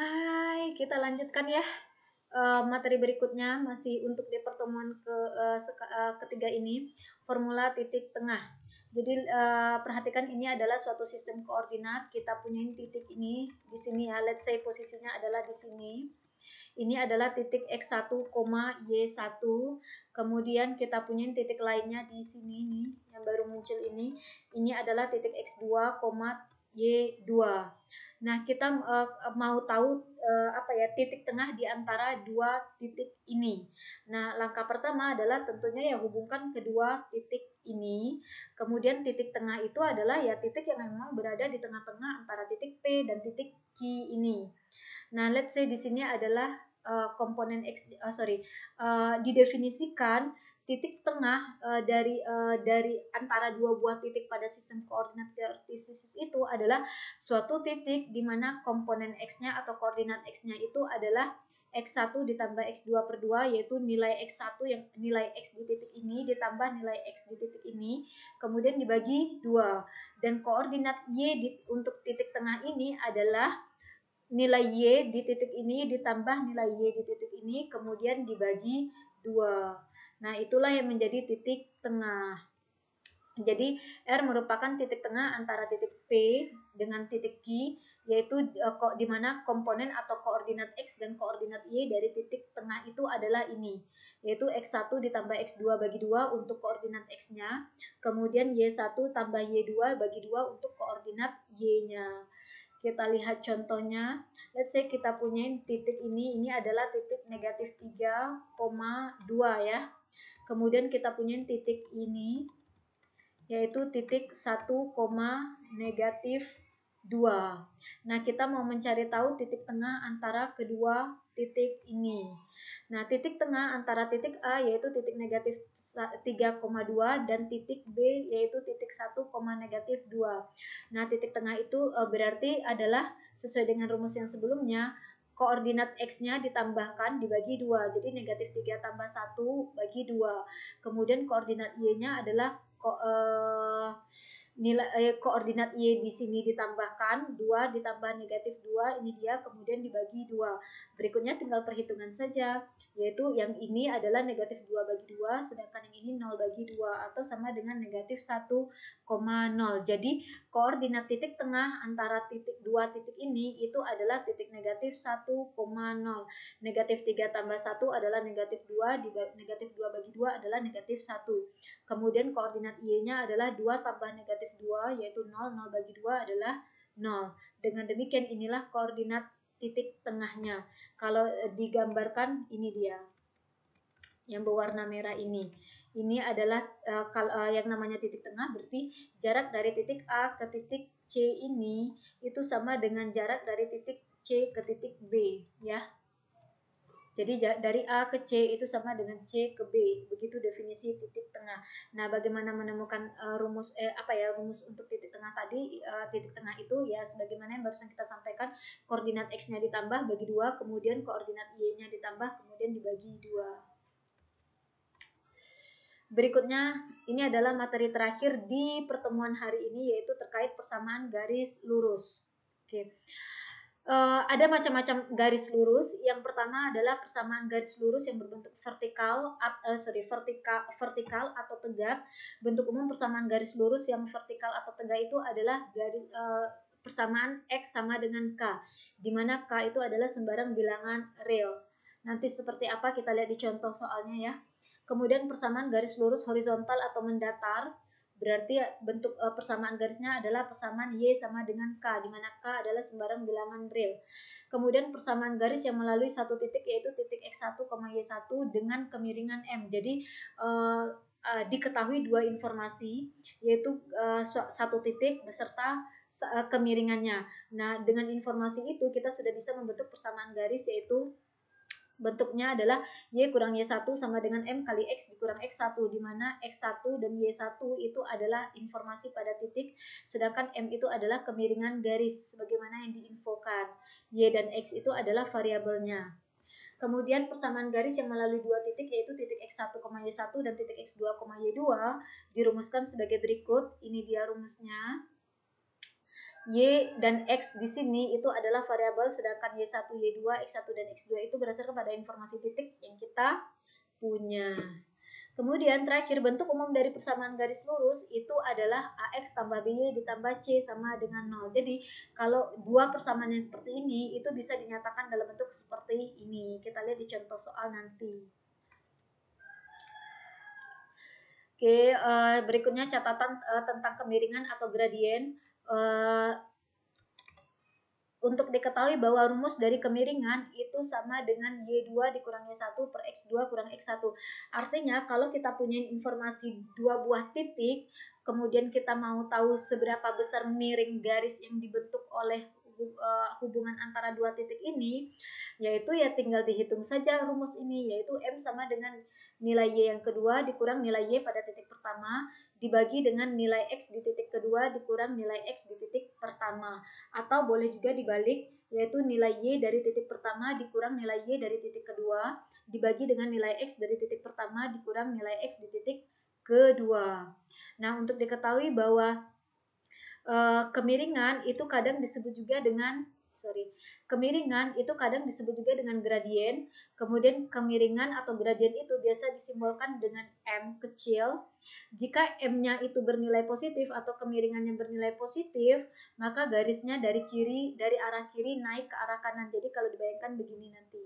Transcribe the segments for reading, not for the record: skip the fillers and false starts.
Hai, kita lanjutkan ya materi berikutnya masih untuk di pertemuan ketiga ini, formula titik tengah. Jadi perhatikan ini adalah suatu sistem koordinat. Kita punya titik ini di sini ya. Let's say posisinya adalah di sini. Ini adalah titik x1, y1. Kemudian kita punya titik lainnya di sini nih yang baru muncul ini. Ini adalah titik x2, y2. Nah, kita mau tahu titik tengah di antara dua titik ini. Nah, langkah pertama adalah tentunya ya hubungkan kedua titik ini. Kemudian titik tengah itu adalah ya titik yang memang berada di tengah-tengah antara titik P dan titik Q ini. Nah, let's say di sini adalah komponen X, didefinisikan titik tengah dari antara dua buah titik pada sistem koordinat kartesius itu adalah suatu titik di mana komponen X-nya atau koordinat X-nya itu adalah X1 ditambah X2 per 2, yaitu nilai X1 yang nilai X di titik ini ditambah nilai X di titik ini, kemudian dibagi 2. Dan koordinat Y untuk titik tengah ini adalah nilai Y di titik ini ditambah nilai Y di titik ini, kemudian dibagi 2. Nah, itulah yang menjadi titik tengah. Jadi, R merupakan titik tengah antara titik P dengan titik Q, yaitu di mana komponen atau koordinat X dan koordinat Y dari titik tengah itu adalah ini, yaitu X1 ditambah X2 bagi 2 untuk koordinat X-nya, kemudian Y1 tambah Y2 bagi 2 untuk koordinat Y-nya. Kita lihat contohnya. Let's say kita punya titik ini adalah titik negatif 3,2 ya. Kemudian kita punya titik ini, yaitu titik 1, negatif 2. Nah, kita mau mencari tahu titik tengah antara kedua titik ini. Nah, titik tengah antara titik A yaitu titik negatif 3,2 dan titik B yaitu titik 1, negatif 2. Nah, titik tengah itu berarti adalah sesuai dengan rumus yang sebelumnya, koordinat X-nya ditambahkan dibagi 2. Jadi negatif 3 tambah 1 bagi 2. Kemudian koordinat Y-nya adalah nilai koordinat Y di sini ditambahkan 2 ditambah negatif 2, ini dia, kemudian dibagi 2. Berikutnya tinggal perhitungan saja, yaitu yang ini adalah negatif 2 bagi 2, sedangkan yang ini 0 bagi 2 atau sama dengan negatif 1,0. Jadi koordinat titik tengah antara dua titik ini itu adalah titik negatif 1,0. Negatif 3 tambah 1 adalah negatif 2, negatif 2 bagi 2 adalah negatif 1. Kemudian koordinat Y-nya adalah 2 tambah negatif 2, yaitu 0, 0 bagi 2 adalah 0. Dengan demikian inilah koordinat titik tengahnya. Kalau digambarkan ini dia, yang berwarna merah ini. Ini adalah yang namanya titik tengah, berarti jarak dari titik A ke titik C ini itu sama dengan jarak dari titik C ke titik B ya. Jadi dari A ke C itu sama dengan C ke B. Begitu definisi titik tengah. Nah, bagaimana menemukan rumus untuk titik tengah tadi? Titik tengah itu ya sebagaimana yang barusan kita sampaikan, koordinat X-nya ditambah bagi 2, kemudian koordinat Y-nya ditambah kemudian dibagi 2. Berikutnya, ini adalah materi terakhir di pertemuan hari ini, yaitu terkait persamaan garis lurus. Oke. Ada macam-macam garis lurus. Yang pertama adalah persamaan garis lurus yang berbentuk vertikal atau tegak. Bentuk umum persamaan garis lurus yang vertikal atau tegak itu adalah persamaan X sama dengan K, di mana K itu adalah sembarang bilangan real. Nanti seperti apa kita lihat di contoh soalnya ya. Kemudian persamaan garis lurus horizontal atau mendatar, berarti bentuk persamaan garisnya adalah persamaan Y sama dengan K, di mana K adalah sembarang bilangan real. Kemudian persamaan garis yang melalui satu titik yaitu titik X1, Y1 dengan kemiringan M. Jadi diketahui dua informasi, yaitu satu titik beserta kemiringannya. Nah, dengan informasi itu kita sudah bisa membentuk persamaan garis, yaitu bentuknya adalah Y kurang Y1 sama dengan M kali X dikurang X1, di mana X1 dan Y1 itu adalah informasi pada titik, sedangkan M itu adalah kemiringan garis sebagaimana yang diinfokan. Y dan X itu adalah variabelnya. Kemudian persamaan garis yang melalui dua titik yaitu titik X1, Y1 dan titik X2, Y2 dirumuskan sebagai berikut. Ini dia rumusnya. Y dan X di sini itu adalah variabel, sedangkan Y1, Y2, X1 dan X2 itu berdasarkan pada informasi titik yang kita punya. Kemudian terakhir, bentuk umum dari persamaan garis lurus itu adalah AX tambah BY ditambah C sama dengan 0. Jadi kalau dua persamaan yang seperti ini itu bisa dinyatakan dalam bentuk seperti ini. Kita lihat di contoh soal nanti. Oke, berikutnya catatan tentang kemiringan atau gradien. Untuk diketahui bahwa rumus dari kemiringan itu sama dengan Y2 dikurang Y1 per X2 kurang X1. Artinya kalau kita punya informasi dua buah titik, kemudian kita mau tahu seberapa besar miring garis yang dibentuk oleh hubungan antara dua titik ini, yaitu ya tinggal dihitung saja rumus ini, yaitu M sama dengan nilai Y yang kedua dikurang nilai Y pada titik pertama dibagi dengan nilai X di titik kedua dikurang nilai X di titik pertama. Atau boleh juga dibalik, yaitu nilai Y dari titik pertama dikurang nilai Y dari titik kedua dibagi dengan nilai X dari titik pertama dikurang nilai X di titik kedua. Nah, untuk diketahui bahwa kemiringan itu kadang disebut juga dengan gradien. Kemudian kemiringan atau gradien itu biasa disimbolkan dengan M kecil. Jika M-nya itu bernilai positif atau kemiringannya bernilai positif, maka garisnya dari arah kiri naik ke arah kanan. Jadi kalau dibayangkan begini nanti.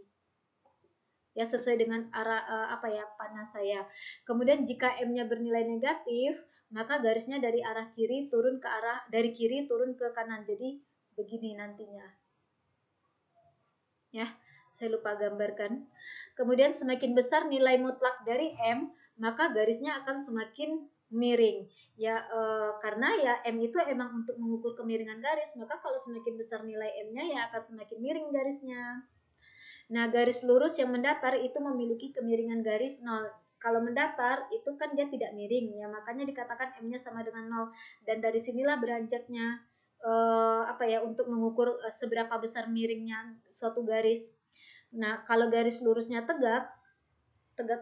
Ya, sesuai dengan arah panah saya. Kemudian jika M-nya bernilai negatif, maka garisnya dari kiri turun ke kanan. Jadi begini nantinya. Ya, saya lupa gambarkan. Kemudian semakin besar nilai mutlak dari M, maka garisnya akan semakin miring. Ya, karena ya M itu emang untuk mengukur kemiringan garis, maka kalau semakin besar nilai M-nya ya akan semakin miring garisnya. Nah, garis lurus yang mendatar itu memiliki kemiringan garis 0. Kalau mendatar itu kan dia tidak miring, ya makanya dikatakan M-nya sama dengan 0. Dan dari sinilah beranjaknya untuk mengukur seberapa besar miringnya suatu garis. Nah, kalau garis lurusnya tegak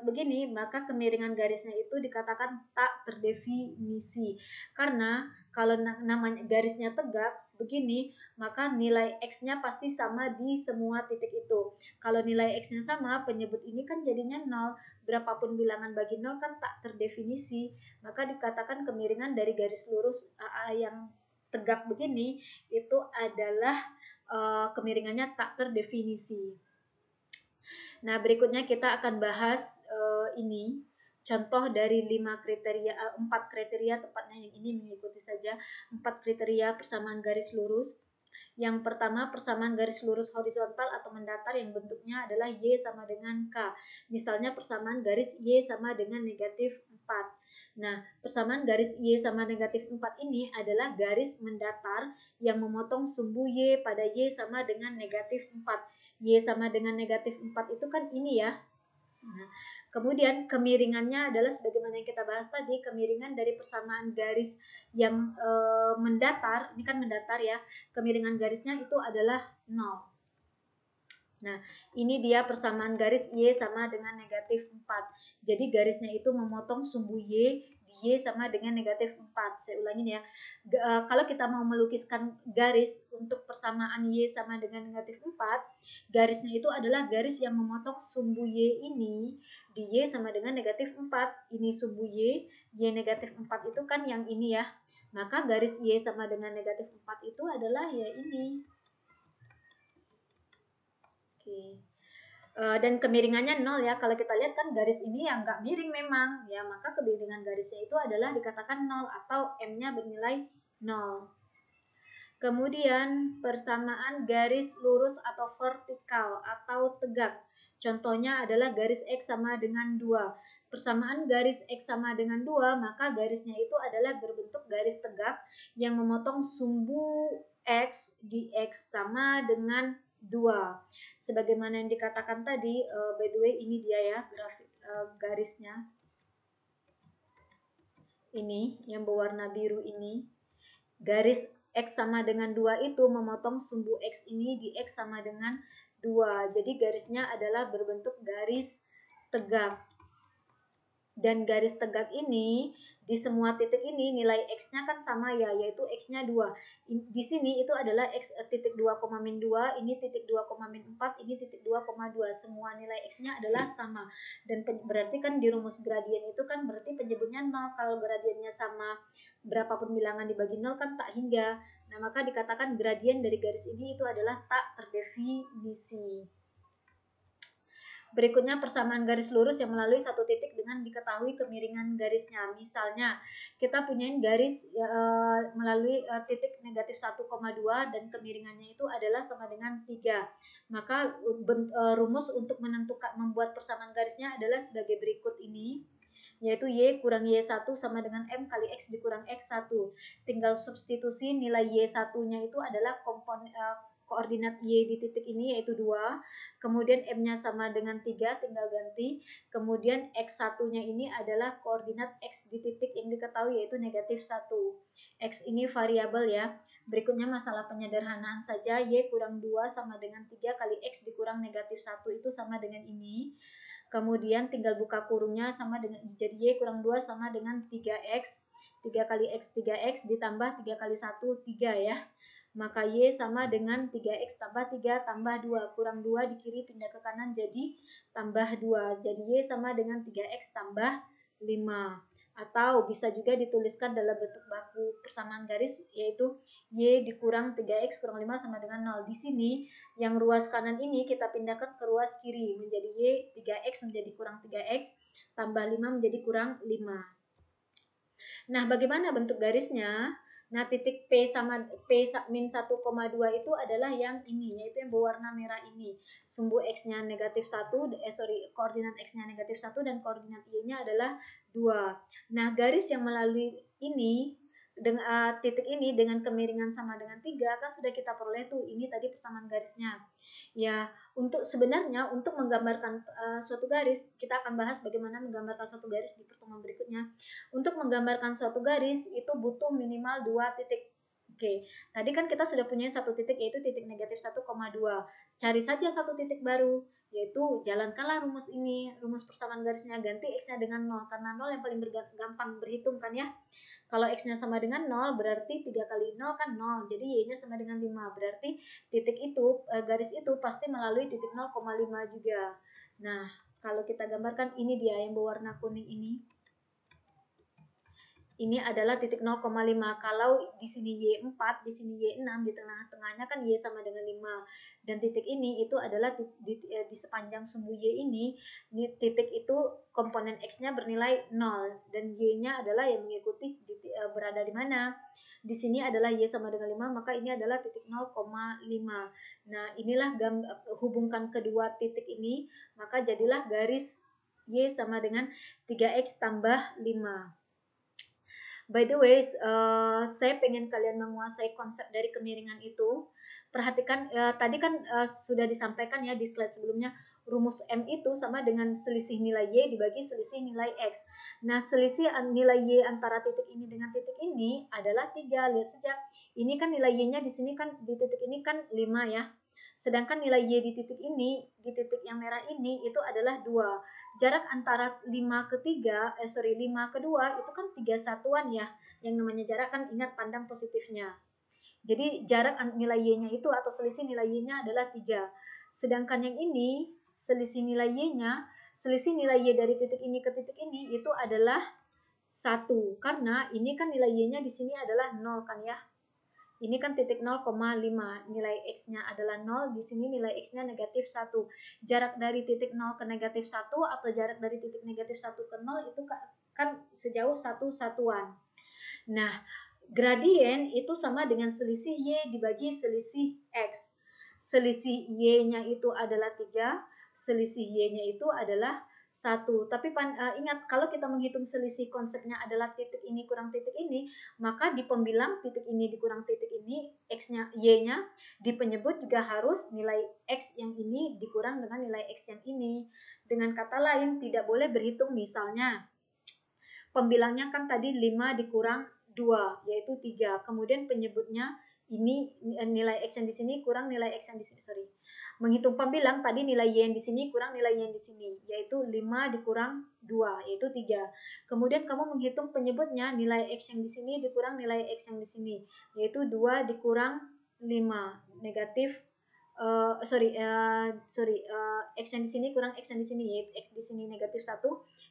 begini, maka kemiringan garisnya itu dikatakan tak terdefinisi. Karena kalau namanya garisnya tegak begini, maka nilai X-nya pasti sama di semua titik itu. Kalau nilai X-nya sama, penyebut ini kan jadinya 0. Berapapun bilangan bagi 0 kan tak terdefinisi. Maka dikatakan kemiringan dari garis lurus yang tegak begini itu adalah kemiringannya tak terdefinisi. Nah, berikutnya kita akan bahas ini contoh dari 4 kriteria, tepatnya yang ini mengikuti saja 4 kriteria persamaan garis lurus. Yang pertama, persamaan garis lurus horizontal atau mendatar yang bentuknya adalah Y sama dengan K. Misalnya persamaan garis Y sama dengan negatif 4. Nah, persamaan garis Y sama negatif 4 ini adalah garis mendatar yang memotong sumbu Y pada Y sama dengan negatif 4. Y sama dengan negatif 4 itu kan ini ya. Nah, kemudian kemiringannya adalah sebagaimana yang kita bahas tadi, kemiringan dari persamaan garis yang mendatar, ini kan mendatar ya, kemiringan garisnya itu adalah 0. Nah, ini dia persamaan garis Y sama dengan negatif 4. Jadi garisnya itu memotong sumbu Y di Y sama dengan negatif 4. Saya ulangin ya. Kalau kita mau melukiskan garis untuk persamaan Y sama dengan negatif 4, garisnya itu adalah garis yang memotong sumbu Y ini di Y sama dengan negatif 4. Ini sumbu Y negatif 4 itu kan yang ini ya. Maka garis Y sama dengan negatif 4 itu adalah ya ini. Oke. Dan kemiringannya 0 ya. Kalau kita lihat kan garis ini yang nggak miring memang ya, maka kemiringan garisnya itu adalah dikatakan 0 atau M-nya bernilai 0. Kemudian persamaan garis lurus atau vertikal atau tegak. Contohnya adalah garis X sama dengan 2. Persamaan garis X sama dengan 2, maka garisnya itu adalah berbentuk garis tegak yang memotong sumbu X di X sama dengan 2. Sebagaimana yang dikatakan tadi, by the way ini dia ya grafik garisnya. Ini yang berwarna biru ini. Garis X sama dengan 2 itu memotong sumbu X ini di X sama dengan 2. Jadi garisnya adalah berbentuk garis tegak. dan garis tegak ini di semua titik ini nilai X-nya kan sama ya, yaitu X-nya 2. Di sini itu adalah X titik 2, min 2, ini titik 2, min 4, ini titik 2, 2. Semua nilai X-nya adalah sama. Dan berarti kan di rumus gradien itu kan berarti penyebutnya 0. Kalau gradiennya sama berapapun bilangan dibagi 0 kan tak hingga. Nah, maka dikatakan gradien dari garis ini itu adalah tak terdefinisi. Berikutnya persamaan garis lurus yang melalui satu titik dengan diketahui kemiringan garisnya. Misalnya kita punya garis melalui titik negatif 1,2 dan kemiringannya itu adalah sama dengan 3. Maka rumus untuk menentukan membuat persamaan garisnya adalah sebagai berikut ini, yaitu Y kurang Y1 sama dengan M kali X dikurang X1. Tinggal substitusi nilai Y1-nya itu adalah koordinat Y di titik ini yaitu 2, kemudian M-nya sama dengan 3, tinggal ganti, kemudian X1-nya ini adalah koordinat X di titik yang diketahui yaitu negatif 1. X ini variabel ya. Berikutnya masalah penyederhanaan saja, Y kurang 2 sama dengan 3 kali X dikurang negatif 1 itu sama dengan ini. Kemudian tinggal buka kurungnya sama dengan, jadi Y kurang 2 sama dengan 3X. 3 kali X 3X ditambah 3 kali 1 3 ya. Maka Y sama dengan 3X tambah 3 tambah 2. Kurang 2 di kiri pindah ke kanan jadi tambah 2. Jadi Y sama dengan 3X tambah 5. Atau bisa juga dituliskan dalam bentuk baku persamaan garis, yaitu Y dikurang 3X kurang 5 sama dengan 0. Di sini yang ruas kanan ini kita pindahkan ke ruas kiri. Menjadi Y 3X menjadi kurang 3X tambah 5 menjadi kurang 5. Nah, bagaimana bentuk garisnya? Nah, titik P sama P min 1,2 itu adalah yang ini, yaitu yang berwarna merah ini. Sumbu X-nya negatif 1, koordinat X-nya negatif 1 dan koordinat Y-nya adalah 2. Nah, garis yang melalui ini dengan titik ini dengan kemiringan sama dengan 3 kan sudah kita peroleh tuh, ini tadi persamaan garisnya. Ya, sebenarnya untuk menggambarkan suatu garis, kita akan bahas bagaimana menggambarkan suatu garis di pertemuan berikutnya. Untuk menggambarkan suatu garis itu butuh minimal 2 titik. Oke, tadi kan kita sudah punya satu titik yaitu titik negatif 1,2. Cari saja satu titik baru, yaitu jalankanlah rumus ini, rumus persamaan garisnya, ganti X-nya dengan 0 karena 0 yang paling gampang berhitung kan ya. Kalau X-nya sama dengan 0 berarti 3 kali 0 kan 0. Jadi Y-nya sama dengan 5. Berarti titik itu, garis itu pasti melalui titik 0,5 juga. Nah, kalau kita gambarkan ini dia yang berwarna kuning ini. Ini adalah titik 0,5. Kalau di sini Y4, di sini Y6, di tengah-tengahnya kan Y sama dengan 5. Dan titik ini itu adalah di sepanjang sumbu Y ini, di titik itu komponen X-nya bernilai 0 dan Y-nya adalah yang mengikuti berada di mana. Di sini adalah Y sama dengan 5, maka ini adalah titik 0,5. Nah, inilah hubungkan kedua titik ini, maka jadilah garis Y sama dengan 3X tambah 5. By the way, saya pengen kalian menguasai konsep dari kemiringan itu. Perhatikan, tadi kan sudah disampaikan ya di slide sebelumnya, rumus M itu sama dengan selisih nilai Y dibagi selisih nilai X. Nah, selisih nilai Y antara titik ini dengan titik ini adalah 3. Lihat saja, ini kan nilai Y-nya di sini kan, di titik ini kan 5 ya. Sedangkan nilai Y di titik ini, di titik yang merah ini, itu adalah 2. Jarak antara 5 ke 3, 5 ke 2 itu kan 3 satuan ya. Yang namanya jarak kan ingat pandang positifnya. Jadi jarak nilai Y-nya itu atau selisih nilai Y-nya adalah 3. Sedangkan yang ini, selisih nilai Y-nya, selisih nilai Y dari titik ini ke titik ini itu adalah 1. Karena ini kan nilai Y-nya di sini adalah 0 kan ya. Ini kan titik 0,5, nilai X-nya adalah 0, di sini nilai X-nya negatif 1. Jarak dari titik 0 ke negatif 1 atau jarak dari titik negatif 1 ke 0 itu kan sejauh 1 satuan. Nah, gradien itu sama dengan selisih Y dibagi selisih X. Selisih Y-nya itu adalah 3, selisih Y-nya itu adalah 1. Tapi ingat, kalau kita menghitung selisih konsepnya adalah titik ini kurang titik ini, maka di pembilang titik ini dikurang titik ini, X-nya, Y-nya, di penyebut juga harus nilai X yang ini dikurang dengan nilai X yang ini. Dengan kata lain, tidak boleh berhitung misalnya, pembilangnya kan tadi 5 dikurang 2, yaitu 3. Kemudian penyebutnya ini nilai X yang di sini kurang nilai X yang di sini, sorry. Menghitung pembilang tadi nilai Y yang di sini kurang nilai Y yang di sini, yaitu 5 dikurang 2, yaitu 3. Kemudian kamu menghitung penyebutnya, nilai X yang di sini dikurang nilai X yang di sini, yaitu 2 dikurang 5, negatif X yang di sini kurang X yang di sini, yaitu X di sini negatif 1,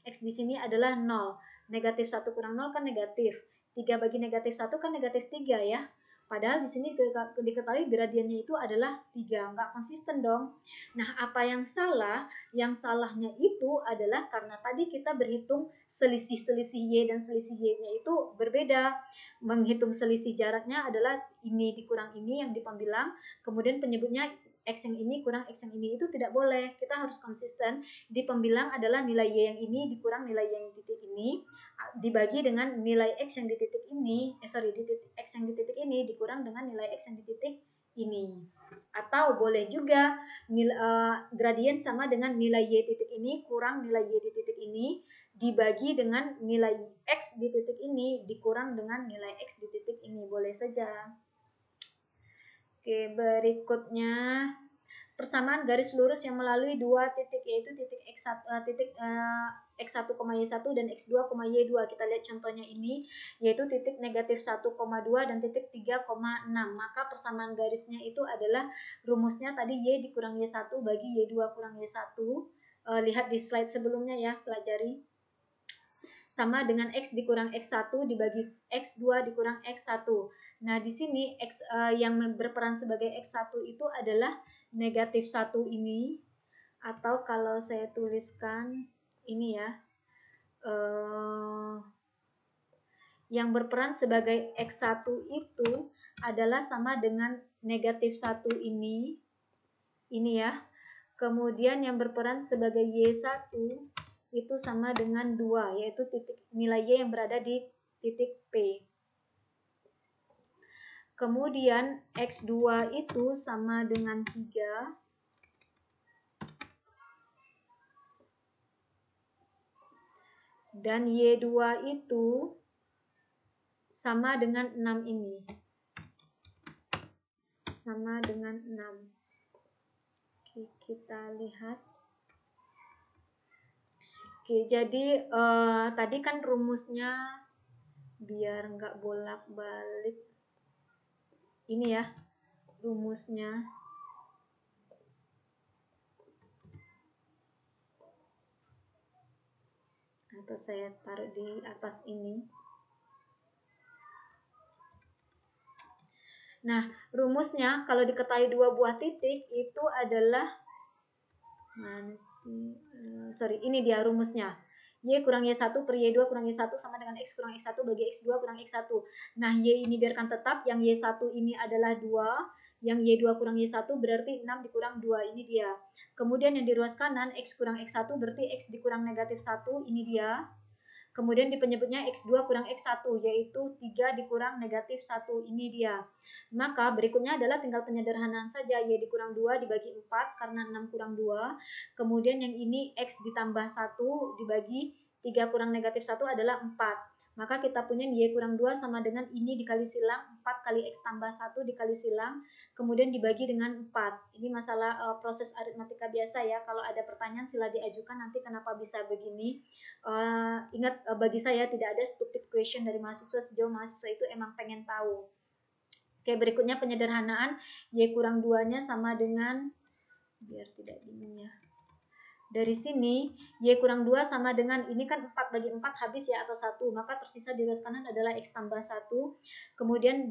X di sini adalah 0. Negatif 1 kurang 0 kan negatif. 3 bagi negatif 1 kan negatif 3 ya. Padahal di sini diketahui gradiennya itu adalah 3, nggak konsisten dong. Nah, apa yang salah? Yang salahnya itu adalah karena tadi kita berhitung selisih Y dan selisih Y-nya itu berbeda. Menghitung selisih jaraknya adalah ini dikurang ini yang di pembilang, kemudian penyebutnya X yang ini kurang X yang ini, itu tidak boleh. Kita harus konsisten. Di pembilang adalah nilai Y yang ini dikurang nilai Y yang di titik ini, dibagi dengan nilai X yang di titik ini, X yang di titik ini dikurang dengan nilai X yang di titik ini. Atau boleh juga gradien sama dengan nilai Y titik ini kurang nilai Y di titik ini, dibagi dengan nilai X di titik ini dikurang dengan nilai X di titik ini, boleh saja. Oke, berikutnya persamaan garis lurus yang melalui dua titik, yaitu titik X1, X1, Y1 dan X2, Y2. Kita lihat contohnya ini, yaitu titik negatif 1,2 dan titik 3,6. Maka persamaan garisnya itu adalah rumusnya tadi Y dikurang Y1 bagi Y2 kurang Y1. Lihat di slide sebelumnya ya, pelajari. Sama dengan X dikurang X1 dibagi X2 dikurang X1. Nah, di sini X yang berperan sebagai X1 itu adalah negatif 1 ini, atau kalau saya tuliskan ini ya, yang berperan sebagai X1 itu adalah sama dengan negatif 1 ini ya. Kemudian yang berperan sebagai Y1 itu sama dengan 2, yaitu titik nilai Y yang berada di titik P. Kemudian X2 itu sama dengan 3. Dan Y2 itu sama dengan 6 ini. Sama dengan 6. Oke, kita lihat. Oke, jadi tadi kan rumusnya, biar nggak bolak-balik, ini ya rumusnya. Atau saya taruh di atas ini. Nah, rumusnya kalau diketahui dua buah titik itu adalah, mana sih? Ini dia rumusnya. Y kurang Y1 per Y2 kurang Y1 sama dengan X kurang X1 bagi X2 kurang X1. Nah, Y ini biarkan tetap, yang Y1 ini adalah 2, yang Y2 kurang Y1 berarti 6 dikurang 2, ini dia. Kemudian yang di ruas kanan, X kurang X1 berarti X dikurang negatif 1, ini dia. Kemudian di penyebutnya X2 kurang X1, yaitu 3 dikurang negatif 1, ini dia. Maka berikutnya adalah tinggal penyederhanaan saja, Y dikurang 2 dibagi 4 karena 6 kurang 2. Kemudian yang ini X ditambah 1 dibagi 3 kurang negatif 1 adalah 4. Maka kita punya Y kurang 2 sama dengan ini dikali silang, 4 kali X tambah 1 dikali silang, kemudian dibagi dengan 4. Ini masalah proses aritmatika biasa ya. Kalau ada pertanyaan sila diajukan nanti kenapa bisa begini. Ingat, bagi saya tidak ada stupid question dari mahasiswa sejauh mahasiswa itu emang pengen tahu. Oke, berikutnya penyederhanaan. Y kurang 2-nya sama dengan, biar tidak bingung ya, dari sini Y kurang 2 sama dengan, ini kan 4 bagi 4 habis ya atau 1, maka tersisa di ruas kanan adalah X tambah 1. Kemudian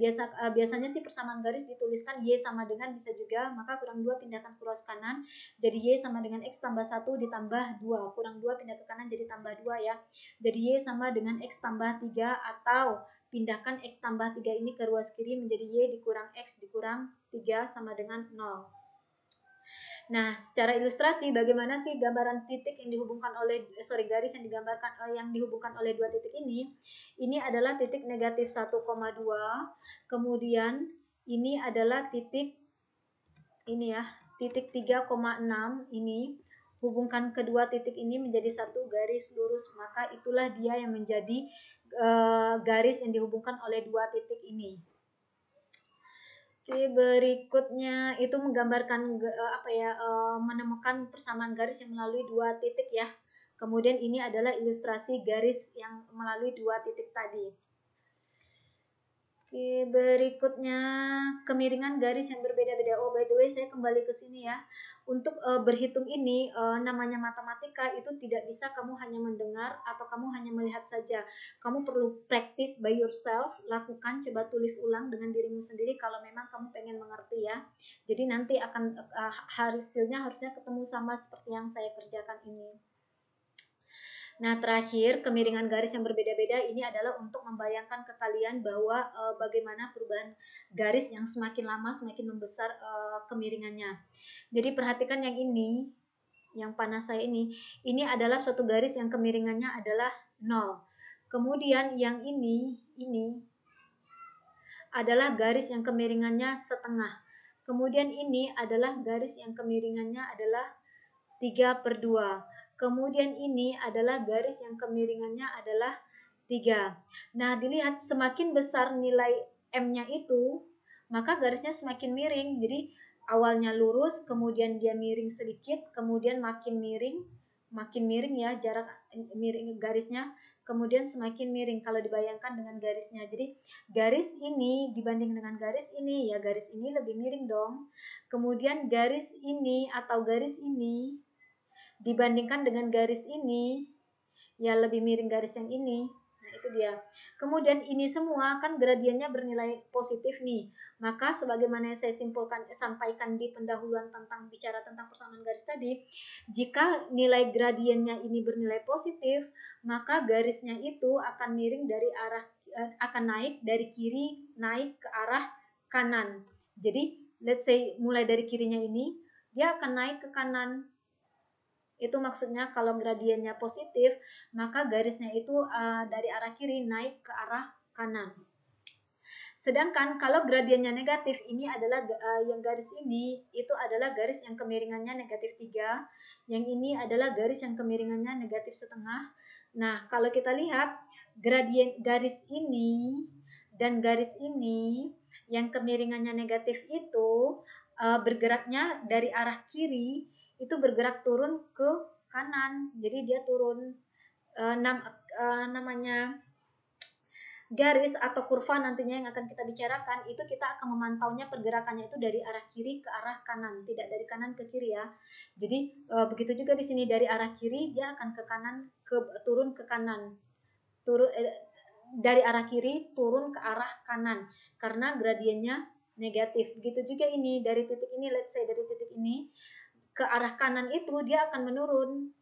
biasanya sih persamaan garis dituliskan Y sama dengan, bisa juga, maka kurang 2 pindahkan ke ruas kanan, jadi Y sama dengan X tambah 1 ditambah 2, kurang 2 pindah ke kanan jadi tambah 2 ya, jadi Y sama dengan X tambah 3, atau pindahkan X tambah 3 ini ke ruas kiri menjadi Y dikurang X dikurang 3 sama dengan 0. Nah, secara ilustrasi bagaimana sih gambaran titik yang dihubungkan oleh garis yang digambarkan yang dihubungkan oleh dua titik ini? Ini adalah titik negatif 1,2. Kemudian ini adalah titik ini ya, titik 3,6 ini. Hubungkan kedua titik ini menjadi satu garis lurus, maka itulah dia yang menjadi garis yang dihubungkan oleh dua titik ini. Oke, berikutnya itu menggambarkan menemukan persamaan garis yang melalui dua titik ya. Kemudian ini adalah ilustrasi garis yang melalui dua titik tadi. Oke, berikutnya kemiringan garis yang berbeda-beda. Oh, by the way, saya kembali ke sini ya. Untuk berhitung ini, namanya matematika itu tidak bisa kamu hanya mendengar atau kamu hanya melihat saja. Kamu perlu practice by yourself, lakukan, coba tulis ulang dengan dirimu sendiri kalau memang kamu pengen mengerti ya. Jadi nanti akan hasilnya harusnya ketemu sama seperti yang saya kerjakan ini. Nah, terakhir, kemiringan garis yang berbeda-beda ini adalah untuk membayangkan ke kalian bahwa bagaimana perubahan garis yang semakin lama semakin membesar kemiringannya. Jadi perhatikan yang ini, yang panah saya ini adalah suatu garis yang kemiringannya adalah 0. Kemudian yang ini adalah garis yang kemiringannya setengah. Kemudian ini adalah garis yang kemiringannya adalah 3/2. Kemudian ini adalah garis yang kemiringannya adalah 3. Nah, dilihat semakin besar nilai M-nya itu, maka garisnya semakin miring. Jadi awalnya lurus, kemudian dia miring sedikit, kemudian makin miring ya jarak miring garisnya, kemudian semakin miring kalau dibayangkan dengan garisnya. Jadi garis ini dibanding dengan garis ini, ya garis ini lebih miring dong. Kemudian garis ini atau garis ini dibandingkan dengan garis ini, ya lebih miring garis yang ini. Nah, itu dia. Kemudian ini semua kan gradiennya bernilai positif nih. Maka sebagaimana yang saya sampaikan di pendahuluan bicara tentang persamaan garis tadi, jika nilai gradiennya ini bernilai positif, maka garisnya itu akan miring dari arah akan naik dari kiri naik ke arah kanan. Jadi, let's say mulai dari kirinya ini, dia akan naik ke kanan. Itu maksudnya kalau gradiennya positif, maka garisnya itu dari arah kiri naik ke arah kanan. Sedangkan kalau gradiennya negatif, ini adalah yang garis ini itu adalah garis yang kemiringannya negatif 3. Yang ini adalah garis yang kemiringannya negatif setengah. Nah, kalau kita lihat gradien garis ini dan garis ini yang kemiringannya negatif itu bergeraknya dari arah kiri itu bergerak turun ke kanan. Jadi dia turun namanya garis atau kurva nantinya yang akan kita bicarakan, itu kita akan memantaunya pergerakannya itu dari arah kiri ke arah kanan, tidak dari kanan ke kiri ya. Jadi begitu juga di sini dari arah kiri dia akan ke kanan, turun ke kanan. Dari arah kiri turun ke arah kanan karena gradiennya negatif. Begitu juga ini dari titik ini, let's say dari titik ini ke arah kanan itu dia akan menurun,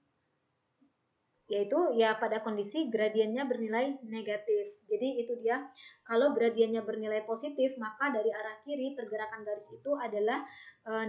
yaitu ya pada kondisi gradiennya bernilai negatif. Jadi itu dia, kalau gradiennya bernilai positif maka dari arah kiri pergerakan garis itu adalah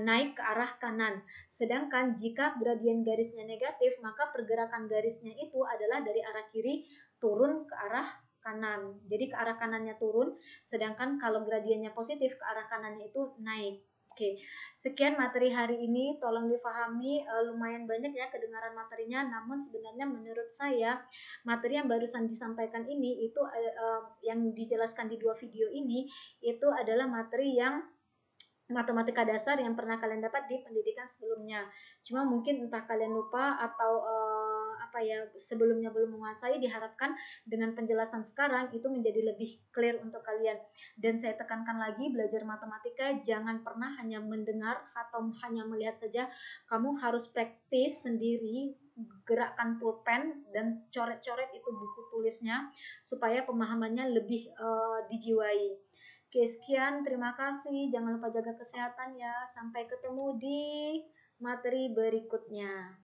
naik ke arah kanan. Sedangkan jika gradien garisnya negatif maka pergerakan garisnya itu adalah dari arah kiri turun ke arah kanan. Jadi ke arah kanannya turun, sedangkan kalau gradiennya positif ke arah kanannya itu naik. Oke, sekian materi hari ini, tolong difahami, lumayan banyak ya kedengaran materinya, namun sebenarnya menurut saya materi yang barusan disampaikan ini itu yang dijelaskan di 2 video ini itu adalah materi yang matematika dasar yang pernah kalian dapat di pendidikan sebelumnya. Cuma mungkin entah kalian lupa atau sebelumnya belum menguasai, diharapkan dengan penjelasan sekarang itu menjadi lebih clear untuk kalian. Dan saya tekankan lagi, belajar matematika jangan pernah hanya mendengar atau hanya melihat saja. Kamu harus praktis sendiri, gerakkan pulpen dan coret-coret itu buku tulisnya supaya pemahamannya lebih dijiwai. Oke, sekian, terima kasih. Jangan lupa jaga kesehatan ya. Sampai ketemu di materi berikutnya.